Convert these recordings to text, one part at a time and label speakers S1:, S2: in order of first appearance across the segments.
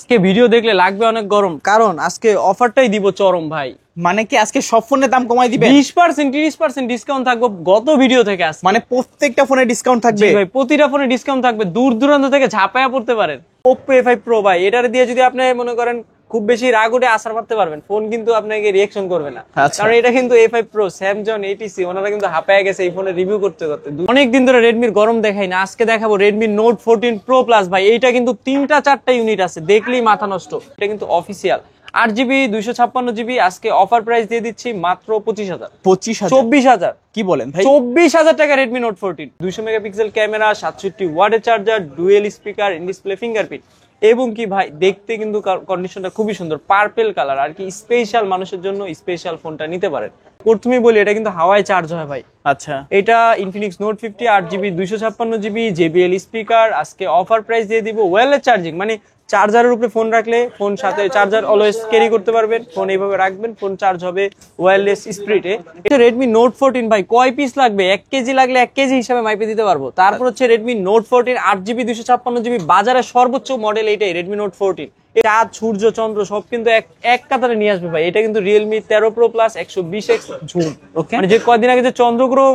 S1: আজকে ভিডিও দেখলে লাগবে অনেক গরম, কারণ আজকে অফারটাই দিব চরম ভাই।
S2: মানে কি আজকে সব ফোনের দাম কমাই দিবে?
S1: 20% 30% ডিসকাউন্ট থাকবে গত ভিডিও থেকে। আসছে
S2: মানে প্রত্যেকটা ফোনে ডিসকাউন্ট থাকবে
S1: ভাই, প্রতিটা ফোনে ডিসকাউন্ট থাকবে। দূর দূরান্ত থেকে ঝাঁপায়া পড়তে পারেন। Oppo A5 Pro ভাই, এটার দিয়ে যদি আপনি মনে করেন খুব বেশি রাগ উঠে আসার পারতে পারবেন, ফোন কিন্তু আপনাকে রিঅ্যাকশন করবে না। কারণ এটা কিন্তু A5 Pro, স্যামসাং, ATC ওনারা কিন্তু হাঁপায়া গেছে এই ফোনের রিভিউ করতে করতে। অনেক দিন ধরে রেডমির গরম দেখাই না, আজকে দেখাবো Redmi Note 14 Pro Plus ভাই। এইটা কিন্তু 3টা-4টা ইউনিট আছে, দেখলেই মাথা নষ্ট। এটা কিন্তু অফিসিয়াল 8GB 256GB। আজকে অফার প্রাইস দিয়ে দিচ্ছি মাত্র 25,000। 24,000
S2: কি বলেন ভাই?
S1: 24,000 টাকা Redmi Note 14। 200 মেগাপিক্সেল ক্যামেরা, 67 ওয়াটের charger, dual speaker, in display fingerprint, এবং কি ভাই দেখতে কিন্তু কন্ডিশনটা খুবই সুন্দর, পার্পল কালার। আর কি স্পেশাল মানুষের জন্য স্পেশাল ফোনটা নিতে পারেন। প্রথমেই বলি এটা কিন্তু হাওয়ায় চার্জ হয় ভাই।
S2: আচ্ছা,
S1: এটা Infinix Note 50 8GB 256GB, JBL speaker. আজকে অফার প্রাইস দিয়ে দিব ওয়্যারলেস চার্জিং, মানে চার্জারের উপরে ফোন রাখলে ফোন সাথে চার্জার অলওয়েজ ক্যারি করতে পারবেন। ফোন এইভাবে রাখবেন, ফোন চার্জ হবে ওয়্যারলেস স্পিডে। এটা Redmi Note 14 ভাই, কয় পিস লাগবে? 1 কেজি লাগলে 1 কেজি হিসাবে মাইপে দিতে পারবো। তারপর হচ্ছে Redmi Note 14 8GB 256GB, বাজারের সর্বোচ্চ মডেল এইটাই Redmi Note 14। চাঁদ সূর্য চন্দ্র সব কিন্তু এক কাতারে নিয়ে আসবে ভাই। এটা কিন্তু Realme 13 Pro Plus 120x zoom, মানে যে কয়দিন আগে যে চন্দ্রগ্রহ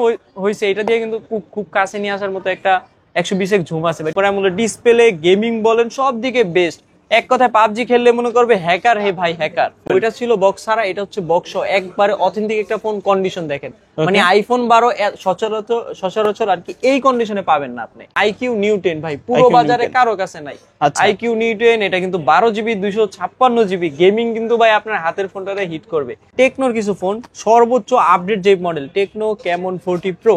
S1: হয়েছে এটা দিয়ে কিন্তু খুব কাছে নিয়ে আসার মতো একটা 120x জুম আছে ভাই। পরে আমলে ডিসপ্লে, গেমিং বলেন সব দিকে বেস্ট। এক কথায় পাবজি খেললে মনে করবে হ্যাকার, হে ভাই হ্যাকার। ওইটা ছিল বক্স ছাড়া, এটা হচ্ছে বক্স সহ। একবারে অথেন্টিক একটা ফোন। কন্ডিশন দেখেন, মানে iPhone 12 সচরাচর আর কি এই কন্ডিশনে পাবেন না আপনি। IQ Neo 10 ভাই, পুরো বাজারে কারো কাছে নাই। IQ Neo 10, এটা কিন্তু 12GB 256GB গেমিং কিন্তু ভাই আপনার হাতের ফোনটাতে হিট করবে। টেকনোর কিছু ফোন সর্বোচ্চ আপডেট যে মডেল টেকনো Camon 40 Pro,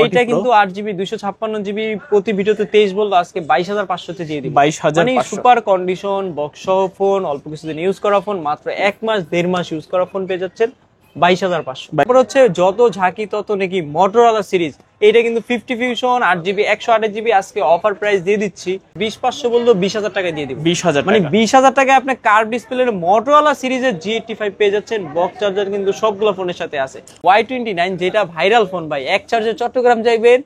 S1: এটা কিন্তু 8GB 256GB, প্রতি ভিডিওতে 23 বলতো, আজকে 22,500 তে দিয়ে দিই।
S2: 22,500
S1: মানে সুপার কন্ডিশন, বক্স সহ ফোন, অল্প কিছুদিন ইউজ করা ফোন, মাত্র 1 মাস 1.5 মাস ইউজ করা ফোন পেয়ে যাচ্ছেন 22,500। তারপর হচ্ছে যত ঝাঁকি তত নাকি Motorola সিরিজ। এটা কিন্তু 50 Fusion 8GB 128GB, আজকে অফার প্রাইস দিয়ে দিচ্ছি 20,500 বলতো 20,000 টাকা দিয়ে দিব।
S2: 20,000
S1: মানে 20,000 টাকায় আপনি কার্ভ ডিসপ্লের Motorola সিরিজের G85 পেয়ে যাচ্ছেন। বক্স চার্জার কিন্তু সবগুলো ফোনের সাথে আছে। Y29 যেটা ভাইরাল ফোন ভাই, এক চার্জে চট্টগ্রাম যাইবেন,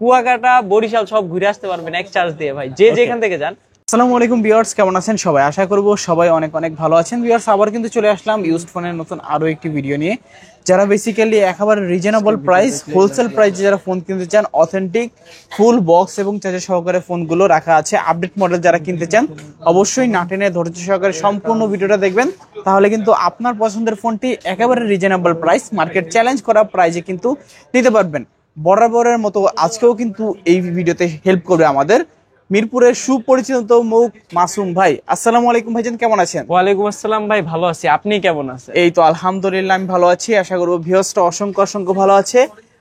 S1: কুয়াকাটা, বরিশাল সব ঘুরে আসতে পারবেন এক চার্জ দিয়ে ভাই, যে যেখান থেকে যান।
S2: আসসালামু আলাইকুম ভিউয়ার্স, কেমন আছেন সবাই? আশা করব সবাই অনেক অনেক ভালো আছেন। ভিউয়ার্স, আবার কিন্তু চলে আসলাম ইউজড ফোনের নতুন আরো একটি ভিডিও নিয়ে। যারা বেসিক্যালি একেবারে রিজনেবল প্রাইস, হোলসেল প্রাইসে যারা ফোন কিনতে চান, অথেন্টিক ফুল বক্স এবং চার্জার সহকারে ফোনগুলো রাখা আছে। আপডেট মডেল যারা কিনতে চান অবশ্যই না টেনে ধৈর্য সহকারে সম্পূর্ণ ভিডিওটা দেখবেন, তাহলে কিন্তু আপনার পছন্দের ফোনটি একেবারে রিজনেবল প্রাইস, মার্কেট চ্যালেঞ্জ করা প্রাইসে কিন্তু নিতে পারবেন। বরাবরের মতো আজকেও কিন্তু এই ভিডিওতে হেল্প করবে আমাদের মিরপুরের সুপরিচিত মুখ মাসুম ভাই। আসসালামু আলাইকুম ভাইজান, কেমন আছেন?
S1: ওয়ালাইকুম আসসালাম ভাই, ভালো আছি, আপনি কেমন আছেন?
S2: এই তো আলহামদুলিল্লাহ আমি ভালো আছি। আশা করবো ভিউয়ার্সটা অসংখ্য ভালো আছে।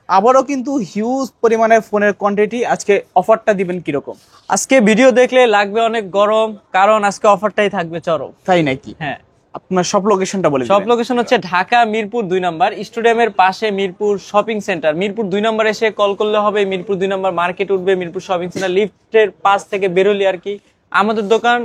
S2: আবারও কিন্তু হিউজ পরিমাণে ফোনের কোয়ান্টিটি। আজকে অফারটা দিবেন কিরকম?
S1: আজকে ভিডিও দেখলে লাগবে অনেক গরম, কারণ আজকে অফারটাই থাকবে চরম।
S2: তাই নাকি?
S1: হ্যাঁ।
S2: আপনার সব লোকেশনটা বলে দিবেন।
S1: সব লোকেশন হচ্ছে ঢাকা মিরপুর 2 নম্বর, স্টেডিয়ামের পাশে মিরপুর শপিং সেন্টার। মিরপুর 2 নম্বর এসে কল করলে হবে, মিরপুর 2 নম্বর মার্কেট উঠবে, মিরপুর শপিং সেন্টার লিফটের পাশ থেকে বেরোলি আর কি আমাদের দোকান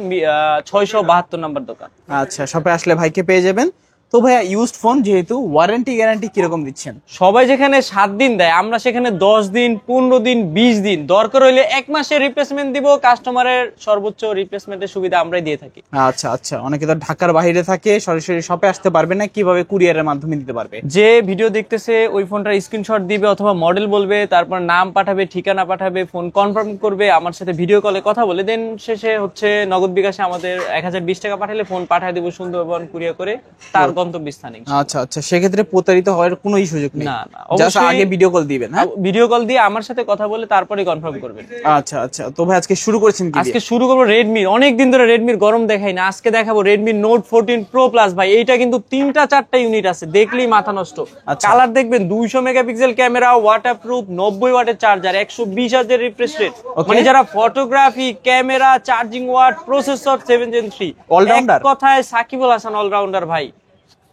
S1: 672 নম্বর দোকান।
S2: আচ্ছা, শপে আসলে ভাইকে পেয়ে যাবেন। তো ভাইয়া, ইউজড ফোন যেহেতু, ওয়ারেন্টি গ্যারান্টি কিরকম দিচ্ছেন?
S1: সবাই যেখানে 7 দিন দেয়, আমরা সেখানে 10 দিন, 15 দিন, 20 দিন, দরকার হইলে 1 মাসের রিপ্লেসমেন্ট দিব। কাস্টমারের সর্বোচ্চ রিপ্লেসমেন্টের সুবিধা আমরাই দিয়ে থাকি।
S2: আচ্ছা, অনেকে তো ঢাকার বাইরে থাকে, সরাসরি শপে আসতে পারবে না, কিভাবে কুরিয়ারের মাধ্যমে দিতে পারবে?
S1: যে ভিডিও দেখতেছে ওই ফোনটার স্ক্রিনশট দিবে অথবা মডেল বলবে, তারপর নাম পাঠাবে, ঠিকানা পাঠাবে, ফোন কনফার্ম করবে, আমার সাথে ভিডিও কলে কথা বলে, দেন শেষে হচ্ছে নগদ বিকাশে আমাদের 1020 টাকা পাঠালে ফোন পাঠিয়ে দেবো সুন্দরবন কুরিয়ার করে তার গন্তব্য স্থানে।
S2: আচ্ছা, সেক্ষেত্রে প্রতারিত হওয়ার কোনো সুযোগ নেই।
S1: না,
S2: জাস্ট আগে ভিডিও কল দিবেন। হ্যাঁ,
S1: ভিডিও কল দিয়ে আমার সাথে কথা বলে তারপরে কনফার্ম করবেন।
S2: আচ্ছা, তো ভাই আজকে শুরু করেছেন কি?
S1: আজকে শুরু করব Redmi। অনেক দিন ধরে Redmi গরম দেখাই না, আজকে দেখাবো Redmi Note 14 Pro Plus ভাই। এইটা কিন্তু 3টা-4টা ইউনিট আছে, দেখলেই মাথা নষ্ট। কালার দেখবেন, 200 মেগাপিক্সেল ক্যামেরা, ওয়াটারপ্রুফ, 90 ওয়াটের চার্জার, 120 হার্টজের রিফ্রেশ রেট। মানে যারা photography, camera, charging watt, processor 7 Gen 3, all-rounder. কথায় সাকিবুল হাসান অলরাউন্ডার ভাই।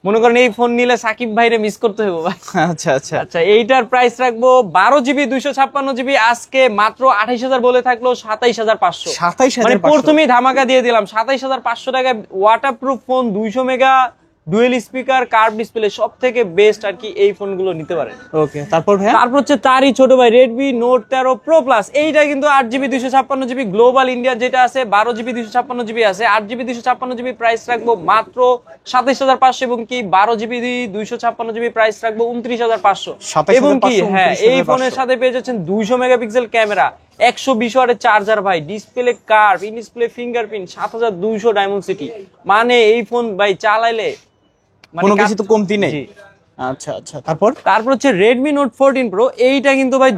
S1: মনে করেন এই ফোন নিলে সাকিব ভাইরে মিস করতে হবে ভাই। আচ্ছা, এইটার প্রাইস রাখবো 12GB 256GB, আজকে মাত্র 28,000 বলে থাকলো 27,500। মানে প্রথমেই ধামাকা দিয়ে দিলাম 27,500 টাকায় waterproof phone, 200 mega dual speaker, curve display, সব থেকে বেস্ট আর কি এই ফোনগুলো নিতে পারেন।
S2: ওকে, তারপর ভাইয়া?
S1: তারপর হচ্ছে তারই ছোট ভাই Redmi Note 13 Pro Plus। এইটা কিন্তু 8GB 256GB গ্লোবাল ইন্ডিয়া যেটা আছে, 12GB 256GB আছে। 8GB 256GB প্রাইস রাখবো মাত্র 27500, এবং কি 12GB 256GB প্রাইস রাখবো 29500। এবং কি হ্যাঁ, এই ফোনের সাথে পেয়ে যাচ্ছেন 200 মেগাপিক্সেল ক্যামেরা, 120 ওয়াটের চার্জার ভাই, display curve, in display fingerprint, 7200 diamond city. মানে এই ফোন ভাই চালাইলে
S2: কোনো কিছু তো কমতি নেই। আচ্ছা আচ্ছা, তারপর
S1: হচ্ছে Redmi Note 14 Pro। এইটা কিন্তু ভাই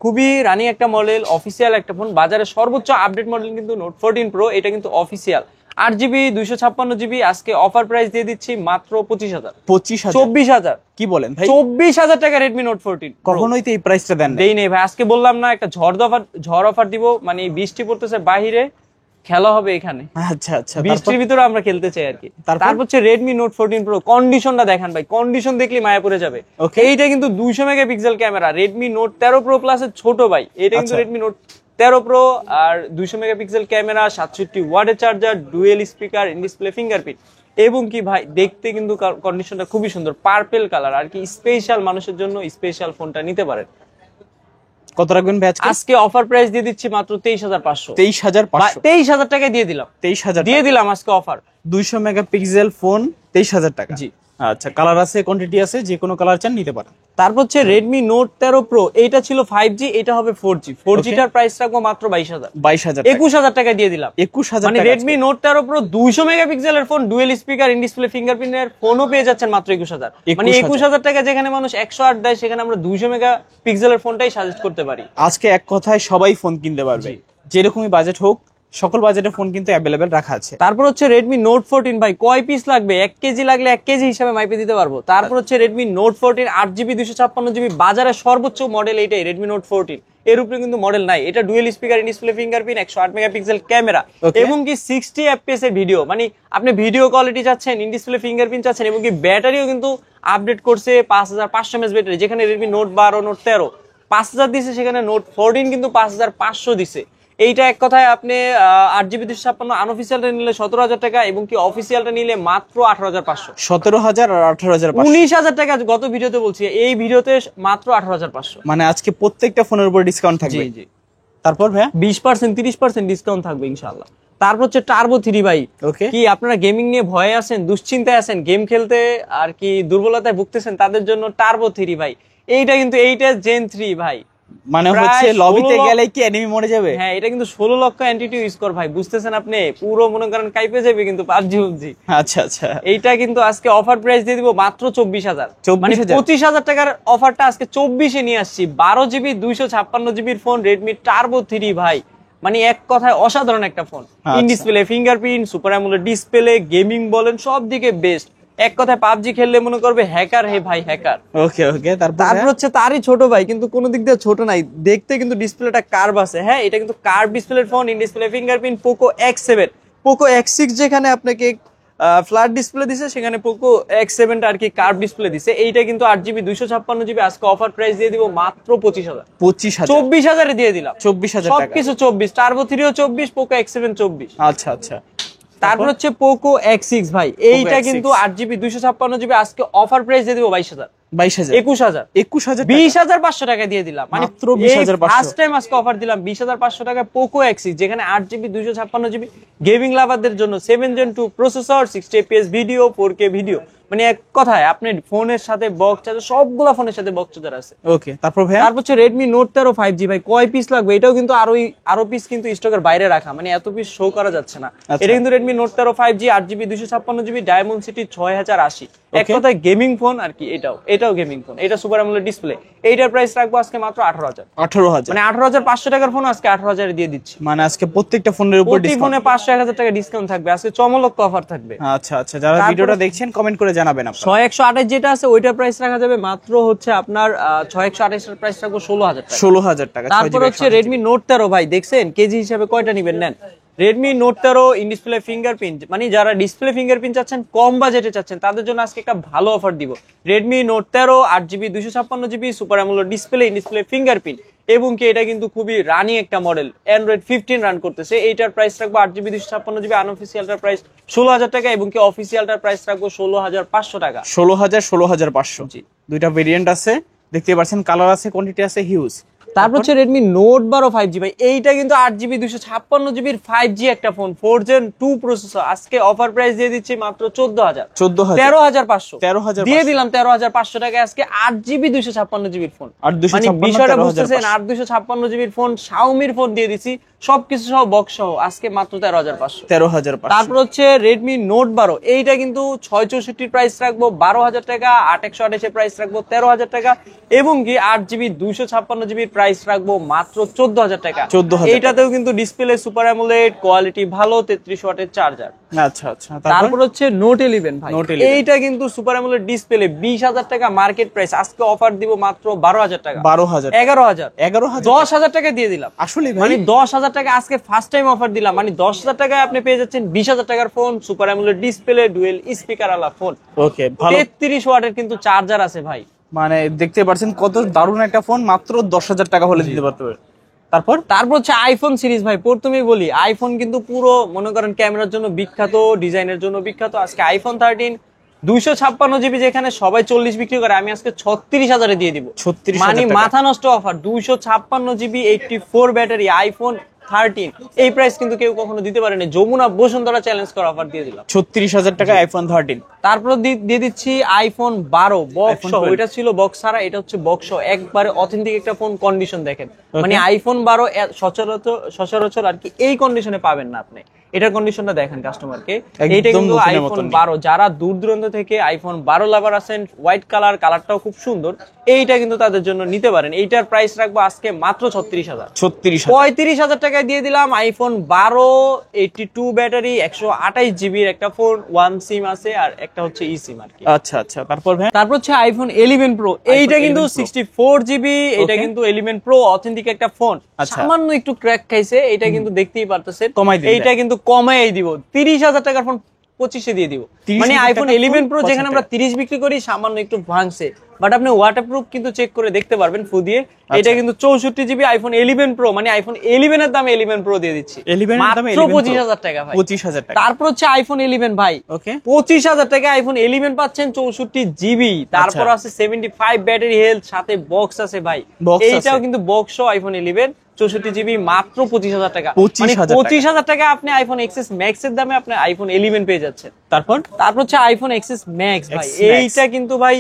S1: খুবই রানিং একটা মডেল, অফিসিয়াল একটা ফোন। বাজারে সর্বোচ্চ আপডেট মডেল কিন্তু Note 14 Pro, এটা কিন্তু অফিসিয়াল। 8GB 256GB আজকে অফার প্রাইস দিয়ে দিচ্ছি মাত্র 25000। 24000
S2: কি বলেন ভাই?
S1: 24000 টাকা Redmi Note 14।
S2: কখনোই তো এই প্রাইসটা দেন
S1: দেই নেই ভাই, আজকে বললাম না একটা ঝড় অফার দিব, মানে বৃষ্টি পড়তেছে বাহিরে, খেলা হবে এখানে।
S2: আচ্ছা আচ্ছা,
S1: বৃষ্টির ভিতরে আমরা খেলতে চাই আর কি।
S2: তারপর
S1: হচ্ছে Redmi Note 14 Pro। কন্ডিশনটা দেখেন ভাই, কন্ডিশন দেখলে মায়া পড়ে যাবে। এইটা কিন্তু 200 megapixel camera, Redmi Note 13 Pro Plus এর ছোট ভাই। এটা কিন্তু Redmi Note 13 Pro, আর 200 মেগাপিক্সেল ক্যামেরা, 67 ওয়াটের charger, dual speaker, in display fingerprint. এবং কি ভাই দেখতে কিন্তু কন্ডিশনটা খুবই সুন্দর, পার্পল কালার আর কি। স্পেশাল মানুষের জন্য স্পেশাল ফোনটা নিতে পারেন।
S2: কত রাখবেন ভাই
S1: আজকে অফার প্রাইস দিয়ে দিচ্ছি মাত্র 23500।
S2: 23000
S1: টাকায় দিয়ে দিলাম।
S2: 23000
S1: দিয়ে দিলাম আজকে অফার।
S2: 200 মেগাপিক্সেল ফোন 23000 টাকা।
S1: জি
S2: আচ্ছা, কালার আছে, কোয়ান্টিটি আছে, যে কোনো কালার চান নিতে পারেন।
S1: তারপর হচ্ছে Redmi Note 13 Pro। এইটা ছিল 5G, এটা হবে 4G। 4G টার প্রাইস রাখবো মাত্র 22000। 21000 টাকা দিয়ে দিলাম।
S2: 21000
S1: মানে Redmi Note 13 Pro 200 মেগাপিক্সেলের ফোন, ডুয়েল স্পিকার, ইন ডিসপ্লে ফিঙ্গারপ্রিন্টের ফোনও পেয়ে যাচ্ছেন মাত্র 21000। মানে 21000 টাকা যেখানে মানুষ 108 দেয়, সেখানে আমরা 200 মেগাপিক্সেলের ফোনটাই সাজেস্ট করতে পারি।
S2: আজকে এক কথায় সবাই ফোন কিনতে পারবে, যেরকমই বাজেট হোক, সকল বাজেটের ফোন কিন্তু অ্যাভেলেবেল রাখা আছে।
S1: তারপর হচ্ছে Redmi Note 14 ভাই, কয় পিস লাগবে? 1 কেজি লাগলে 1 কেজি হিসাবে মাইপে দিতে পারবো। তারপর হচ্ছে Redmi Note 14 8GB 256GB বাজারে সর্বোচ্চ মডেল এইটাই, Redmi Note 14। এর উপরে কিন্তু মডেল নাই। এটা dual speaker, in display fingerprint, 108 megapixel camera, এবং কি 60 FPS এর ভিডিও। মানে আপনি ভিডিও কোয়ালিটি চাচ্ছেন, ইন ডিসপ্লে ফিঙ্গারপ্রিন্ট চাচ্ছেন, এবং কি ব্যাটারিও কিন্তু আপডেট করছে 5500 mAh ব্যাটারি। যেখানে Redmi Note 12 Note 13 5000 দিছে, সেখানে Note 14 কিন্তু 5500 দিছে। এইটা এক কথায় আপনি 8GB 256 আনঅফিসিয়ালটা নিলে 17000 টাকা, এবং কি অফিসিয়ালটা নিলে মাত্র 18500।
S2: 17000 আর 18500,
S1: 19000 টাকা গত ভিডিওতে বলছি, এই ভিডিওতে মাত্র 18500।
S2: মানে আজকে প্রত্যেকটা ফোনের উপর ডিসকাউন্ট থাকবে।
S1: জি।
S2: তারপর ভাই
S1: 20% 30% ডিসকাউন্ট থাকবে ইনশাআল্লাহ। তারপর হচ্ছে Turbo 3 ভাই। কি আপনারা গেমিং নিয়ে ভয়ে আছেন, দুশ্চিন্তায় আছেন, গেম খেলতে আর কি দুর্বলতায় ভুগতেছেন, তাদের জন্য Turbo 3 ভাই। এইটা কিন্তু 8 Gen 3 ভাই।
S2: মানে হচ্ছে লবিতে গেলে কি এনিমি মরে যাবে?
S1: হ্যাঁ, এটা কিন্তু 16 লক্ষ অ্যান্টিটিউ স্কোর ভাই, বুঝতেছেন আপনি? পুরো মনে করেন কাইপে যাবে কিন্তু PUBG।
S2: আচ্ছা আচ্ছা,
S1: এইটা কিন্তু আজকে অফার প্রাইস দিয়ে দিব মাত্র 24000। মানে 25000 টাকার অফারটা আজকে 24 এ নিয়ে আসছি। 12GB 256GB phone Redmi Turbo 3 ভাই। মানে এক কথায় অসাধারণ একটা phone. In display fingerprint, super AMOLED display, gaming বলেন সব দিকে বেস্ট। এক কথায় PUBG খেললে মনে করবে হ্যাকার, হে ভাই হ্যাকার।
S2: ওকে ওকে,
S1: তারপর হচ্ছে তারই ছোট ভাই, কিন্তু কোনো দিক দিয়ে ছোট নাই, দেখতে কিন্তু ডিসপ্লেটা কার্ভ আছে। হ্যাঁ, এটা কিন্তু কার্ভ ডিসপ্লের phone, in display fingerprint, Poco X7। Poco X6 যেখানে আপনাকে ফ্ল্যাট ডিসপ্লে দিছে, সেখানে Poco X7 টা আর কি কার্ভ ডিসপ্লে দিছে। এইটা কিন্তু 8GB 256GB আজকে অফার প্রাইস দিয়ে দিব মাত্র 25000। 24000 এ দিয়ে দিলাম।
S2: 24000 টাকা
S1: সবকিছু 24। Turbo 3 ও 24, Poco X7 24।
S2: আচ্ছা আচ্ছা।
S1: তারপর হচ্ছে Poco X6 ভাই। এইটা কিন্তু 8GB 256GB আজকে অফার প্রাইস দিয়ে দিব 22000। 21000 20500 টাকা দিয়ে দিলাম। মানে
S2: মাত্র 20500।
S1: ফার্স্ট টাইম আজকে অফার দিলাম 20500 টাকা Poco X6, যেখানে 8GB 256GB গেমিং লাভারদের জন্য 7 Gen 2 processor, 60 FPS video, 4K video. মানে এক কথায় আপনি ফোনের সাথে বক্স চার্জার, সবগুলা ফোনের সাথে বক্স চার্জার আছে।
S2: ওকে, তারপর
S1: হচ্ছে Redmi Note 13 5G ভাই। কয় পিস লাগবে? এটাও কিন্তু আরো পিস কিন্তু স্টকের বাইরে রাখা, মানে এত পিস শো করা যাচ্ছে না। এটা কিন্তু Redmi Note 13 5G 8GB 256GB diamond city 6080। এক কথায় গেমিং ফোন আর কি। এটাও গেমিং ফোন। এটা সুপার অ্যামোলেড ডিসপ্লে। এইটার প্রাইস রাখবো আজকে মাত্র 18000। মানে 18500 টাকার ফোন আজকে 18000 এ দিয়ে দিচ্ছি।
S2: মানে আজকে প্রত্যেকটা ফোনের উপর
S1: ডিসকাউন্ট, ফোনে 500-1000 টাকা ডিসকাউন্ট থাকবে আজকে, চমলক্ষ অফার থাকবে।
S2: আচ্ছা আচ্ছা, যারা ভিডিওটা দেখছেন কমেন্ট করে জানাবেন।
S1: 6128 যেটা আছে ওইটার প্রাইস রাখা যাবে মাত্র হচ্ছে আপনার 6128 এর প্রাইস রাখবো 16000 টাকা। তারপর হচ্ছে Redmi Note 13 ভাই, দেখছেন কেজি হিসাবে কয়টা নিবেন নেন। Redmi Note 13 in display fingerprint, মানে যারা ডিসপ্লে ফিঙ্গারপ্রিন্ট চাচ্ছেন, কম বাজেটে চাচ্ছেন, তাদের জন্য আজকে একটা ভালো অফার দিব। Redmi Note 13 8GB 256GB super AMOLED display, in display fingerprint, এবং কি এটা কিন্তু খুবই রানিং একটা মডেল, অ্যান্ড্রয়েড 15 রান করতেছে। এইটার প্রাইস রাখবো 8GB 256GB, আনঅফিসিয়ালটার প্রাইস 16,000 টাকা এবং কি অফিসিয়ালটার প্রাইস রাখবো 16,500 টাকা।
S2: 16,500
S1: জি।
S2: দুইটা ভেরিয়েন্ট আছে, দেখতে পাচ্ছেন, কালার আছে, কোয়ান্টিটি আছে, হিউজ।
S1: তারপর হচ্ছে Redmi Note 12 5G ভাই, এইটা কিন্তু 8GB 256GB 5G একটা ফোন, 4 Gen 2 প্রসেসর। আজকে অফার প্রাইস দিয়ে দিচ্ছি মাত্র 14,000,
S2: 13,500
S1: দিয়ে দিলাম 13,500 টাকায় আজকে 8GB 256GB ফোন।
S2: 8,256
S1: মানে বিষয়টা বুঝতেছেন,
S2: 13,500
S1: 8,256GB ফোন, Xiaomi ফোন দিয়ে দিছি সবকিছু সহ বক্স সহ আজকে মাত্র 13,500।
S2: 13,500।
S1: তারপর হচ্ছে Redmi Note 12, এইটা কিন্তু 664 প্রাইস রাখবো 12,000 টাকা, 8/128 এর প্রাইস রাখবো 13,000 টাকা এবং কি 8GB 256GB প্রাইস রাখবো মাত্র 14,000 টাকা।
S2: 14,000।
S1: এইটাতেও কিন্তু ডিসপ্লে সুপার অ্যামোলেড, কোয়ালিটি ভালো, 33 ওয়াটের চার্জার।
S2: আচ্ছা আচ্ছা।
S1: তারপর হচ্ছে Note 11 ভাই,
S2: Note 11
S1: এইটা কিন্তু সুপার অ্যামোলেড ডিসপ্লে, 20,000 টাকা মার্কেট প্রাইস, আজকে অফার দিব মাত্র 12,000 টাকা,
S2: 12,000,
S1: 11,000,
S2: 11,000,
S1: 10,000 টাকা দিয়ে দিলাম।
S2: আসলে
S1: মানে
S2: ভাই
S1: 10,000 টাকা আজকে ফার্স্ট টাইম অফার দিলাম, মানে 10,000 টাকায় আপনি পেয়ে যাচ্ছেন 20,000 টাকার phone, super AMOLED display, dual speaker আলা ফোন,
S2: ওকে ভালো।
S1: 33 ওয়াটের কিন্তু চার্জার আছে ভাই।
S2: মানে দেখতে পাচ্ছেন কত দারুণ একটা ফোন, মাত্র 10,000 টাকা হলে দিতে পারতে হবে।
S1: তারপর হচ্ছে আইফোন সিরিজ ভাই, প্রথমেই বলি আইফোন কিন্তু পুরো মনে করেন ক্যামেরার জন্য বিখ্যাত, ডিজাইনের জন্য বিখ্যাত। আজকে আইফোন 13 256GB যেখানে সবাই 40 বিক্রি করে, আমি আজকে 36,000 দিয়ে দিব।
S2: 36,000
S1: মানে
S2: টাকা।
S1: মাথা নষ্ট অফার, 256GB 84 ব্যাটারি আইফোন 13, এই প্রাইস কিন্তু কেউ কখনো দিতে পারেনি। যমুনা বসুন্ধরা চ্যালেঞ্জ করা অফার দিয়ে দিলাম
S2: 36,000 টাকা আইফোন 13।
S1: তারপর দিয়ে দিচ্ছি আইফোন 12 বক্স
S2: iPhone
S1: সহ।
S2: 12
S1: এটা ছিল বক্স ছাড়া, এটা হচ্ছে বক্স সহ, একবারে অথেন্টিক একটা ফোন। কন্ডিশন দেখেন, মানে আইফোন 12 সচরাচর আর কি এই কন্ডিশনে পাবেন না আপনি। এটার কন্ডিশনটা দেখেন কাস্টমারকে।
S2: একদম
S1: এইটা কিন্তু
S2: নতুনের
S1: আইফোন
S2: মতনই।
S1: 12, যারা দূর দূরান্ত থেকে আইফোন 12 লাভার আছেন, হোয়াইট কালারটাও খুব সুন্দর, এইটা কিন্তু তাদের জন্য নিতে পারেন। এইটার প্রাইস রাখবো আজকে মাত্র 36,000।
S2: 36,000।
S1: 35,000 টাকায় দিয়ে দিলাম আইফোন 12 82 ব্যাটারি 128GB একটা ফোন, ওয়ান সিম আছে আর একটা হচ্ছে ই সিম আর কি।
S2: আচ্ছা আচ্ছা। তারপর ভাই
S1: তারপর হচ্ছে আইফোন 11 প্রো, এইটা কিন্তু
S2: 11 Pro
S1: 64GB, এটা
S2: Okay.
S1: কিন্তু 11 প্রো অথেন্টিক একটা ফোন।
S2: আচ্ছা।
S1: সামান্য একটু ক্র্যাক খাইছে, এটা কিন্তু দেখতেই পারতেছেন।
S2: কমাই দিন
S1: এইটা কিন্তু কমাই দিব, 30,000 টাকার ফোন 25-এ দিয়ে দিব।
S2: 30,000
S1: মানে আইফোন
S2: টাকার
S1: 11
S2: ফোন
S1: প্রো যেখানে
S2: 25
S1: আমরা 30 বিক্রি করি, সামান্য একটু ভাঙছে, বাট আপনি ওয়াটারপ্রুফ কিন্তু চেক করে দেখতে পারবেন ফু দিয়ে। এটা কিন্তু 64GB আইফোন 11 প্রো, মানে আইফন 11 এর দামে 11 প্রো দিয়ে দিচ্ছি
S2: 11 এর দামে
S1: মাত্র
S2: 11 Pro।
S1: 25,000 টাকা ভাই।
S2: 25,000 টাকা।
S1: তারপর হচ্ছে আইফোন 11 ভাই,
S2: ওকে
S1: 25,000 টাকা আইফোন 11 পাচ্ছেন 64GB। তারপর আছে 75 ব্যাটারি হেলথ, সাথে বক্স আছে ভাই।
S2: Box
S1: এইটাও
S2: আছে।
S1: কিন্তু বক্স আইফোন 11 64GB মাত্র 25,000 টাকা।
S2: 25,000
S1: মানে 25,000 টাকা আপনি আইফোন এক্সএস ম্যাক্স এর দামে আপনি আইফোন 11 পেয়ে যাচ্ছেন।
S2: তারপর
S1: হচ্ছে আইফোন এক্সএস ম্যাক্স ভাই,
S2: XS Max।
S1: এইটা কিন্তু ভাই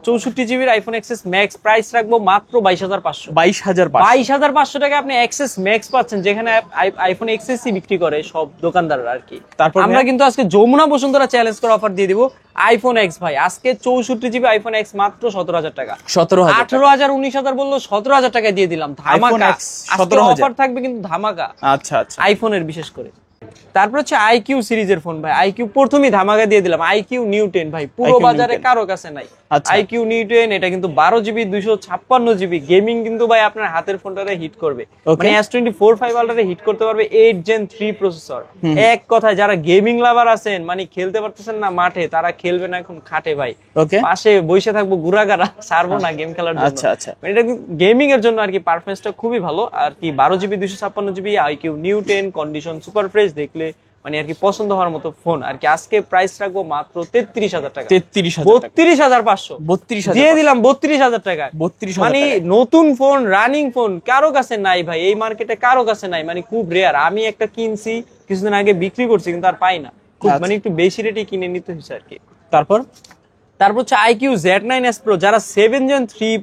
S1: 64GB iPhone XS max price রাখবো মাত্র 22,500। 22,500 টাকা আপনি এক্সএস ম্যাক্স পাচ্ছেন, যেখানে আইফোন এক্সএস বিক্রি করে সব দোকানদাররা আর কি।
S2: তারপর
S1: আমরা কিন্তু আজকে যমুনা বসুন্ধরা চ্যালেঞ্জ করে অফার দিয়ে দিব আইফোন এক্স ভাই, আজকে 64GB আইফোন এক্স মাত্র 17,000 টাকা।
S2: 17,000
S1: 18,000 19,000 বললো, 17,000 টাকা দিয়ে দিলাম ধামাকা।
S2: X
S1: আজকে
S2: 17,000
S1: অফার থাকবে কিন্তু ধামাকা
S2: আচ্ছা আচ্ছা।
S1: আইফোনের বিশেষ করে। তারপর হচ্ছে আইকিউ সিরিজের ফোন ভাই, আইকিউ প্রথমেই ধামাকা দিয়ে দিলাম। আইকিউ নিউ 10 ভাই, পুরো
S2: IQ
S1: বাজারে
S2: New 10
S1: কারো কাছে নাই।
S2: আচ্ছা।
S1: আইকিউ নিউ 10, এটা কিন্তু 12GB 256GB গেমিং কিন্তু ভাই আপনার হাতের ফোনটারে হিট করবে।
S2: Okay.
S1: মানে S24 5 আলট্রাতে হিট করতে পারবে 8 Gen 3 প্রসেসর। এক কথায় যারা গেমিং লাভার আছেন, মানে খেলতে পারতেছেন না মাঠে, তারা খেলবে না এখন খাটে ভাই।
S2: ওকে
S1: পাশে বসে থাকবো গুড়াগাড়া, ছাড়বো না গেম খেলার জন্য।
S2: আচ্ছা আচ্ছা।
S1: মানে এটা গেমিং এর জন্য আর কি পারফরম্যান্সটা খুবই ভালো আর কি। 12GB 256GB iQOO Neo 10, condition super fresh, দেখলে মানে আর কি পছন্দ হওয়ার মতো ফোন আর কি। আজকে প্রাইস রাখবো মাত্র 33,000 টাকা।
S2: 33,000 টাকা।
S1: 32,500
S2: 32,000
S1: দিয়ে দিলাম 32,000 টাকা।
S2: 32,000
S1: মানে
S2: টাকা।
S1: নতুন ফোন, রানিং ফোন কারো কাছে নাই ভাই, এই মার্কেটে কারো কাছে নাই, মানে খুব রেয়ার। আমি একটা কিনছি কিছুদিন আগে, বিক্রি করছি কিন্তু আর পাই না, খুব
S2: আচ্ছা।
S1: মানে একটু বেশি রেটে কিনে নিতে হয়েছে আর কি।
S2: তারপর
S1: হচ্ছে আইকিউ Z9s Pro, যারা 7 Gen 3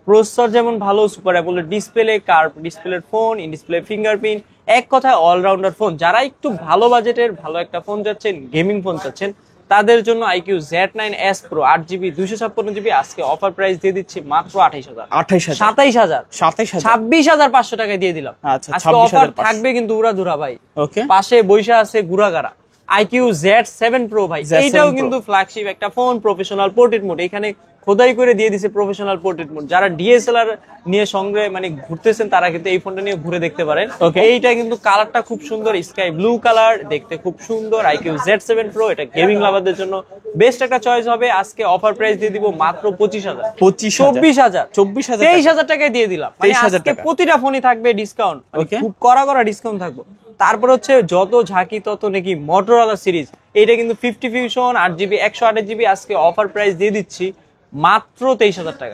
S1: প্রসেসর যেমন ভালো, সুপার অ্যামোলেড ডিসপ্লে, কার্ভ ডিসপ্লের ফোন, ইন ডিসপ্লে ফিঙ্গারপ্রিন্ট, এক কথায় অলরাউন্ডার ফোন। যারা একটু ভালো বাজেটের ভালো একটা ফোন চাচ্ছেন, গেমিং ফোন চাচ্ছেন, তাদের জন্য IQ Z9s Pro 8GB 256GB আজকে অফার প্রাইস দিয়ে দিচ্ছি মাত্র 28,000,
S2: 28,000
S1: 27,000,
S2: 27,000
S1: 26,500 টাকায় দিয়ে দিলাম।
S2: আচ্ছা,
S1: আজকে অফার
S2: 26,500
S1: থাকবে কিন্তু উড়াধুরা ভাই।
S2: ওকে
S1: পাশে বইসা আছে গুড়াগাড়া আইকিউ Z7 Pro ভাই,
S2: Z7
S1: এইটাও
S2: Pro।
S1: কিন্তু ফ্ল্যাগশিপ একটা ফোন, প্রফেশনাল পোর্ট্রেট মোড। এখানে খোদাই করে দিয়ে দিছে প্রফেশনাল পোর্ট্রেট মোড। যারা ডিএসএলআর নিয়ে সঙ্গে মানে ঘুরতেছেন তারা কিন্তু এই ফোনটা নিয়ে ঘুরে দেখতে পারেন। এইটা কিন্তু কালারটা খুব সুন্দর, স্কাই ব্লু কালার, দেখতে খুব সুন্দর। iQOO Z7 Pro, এটা গেমিং লাভারদের জন্য বেস্ট একটা চয়েস হবে। আজকে অফার প্রাইস দিয়ে দিব মাত্র 25,000, 24,000, 23,000 টাকায় দিয়ে দিলাম। মানে আজকে প্রতিটা ফোনই থাকবে ডিসকাউন্ট, খুব কড়া ডিসকাউন্ট থাকবে। তারপর হচ্ছে যত ঝাঁকি তত নাকি মোটরোলা সিরিজ, এটা কিন্তু 50 ফিউশন 8GB 128GB আজকে অফার প্রাইস দিয়ে দিচ্ছি মাত্র 23,000 টাকা।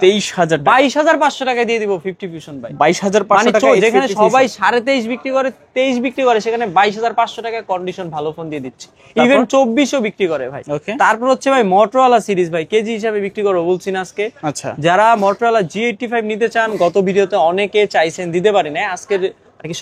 S1: 22,500 টাকায় দিয়ে দিব 50 ফিউশন ভাই। 22,500 টাকা, যেখানে সবাই 23.5 বিক্রি করে, 23 বিক্রি করে, সেখানে 22,500 টাকায় কন্ডিশন ভালো ফোন দিয়ে দিচ্ছি। ইভেন 24ও বিক্রি করে ভাই। তারপর হচ্ছে ভাই মোটরোলা সিরিজ ভাই, কেজি হিসাবে বিক্রি করবো বলছি না আজকে।
S2: আচ্ছা,
S1: যারা মোটরোলা G85 নিতে চান, গত ভিডিওতে অনেকে চাইছেন, দিতে পারি না, আজকে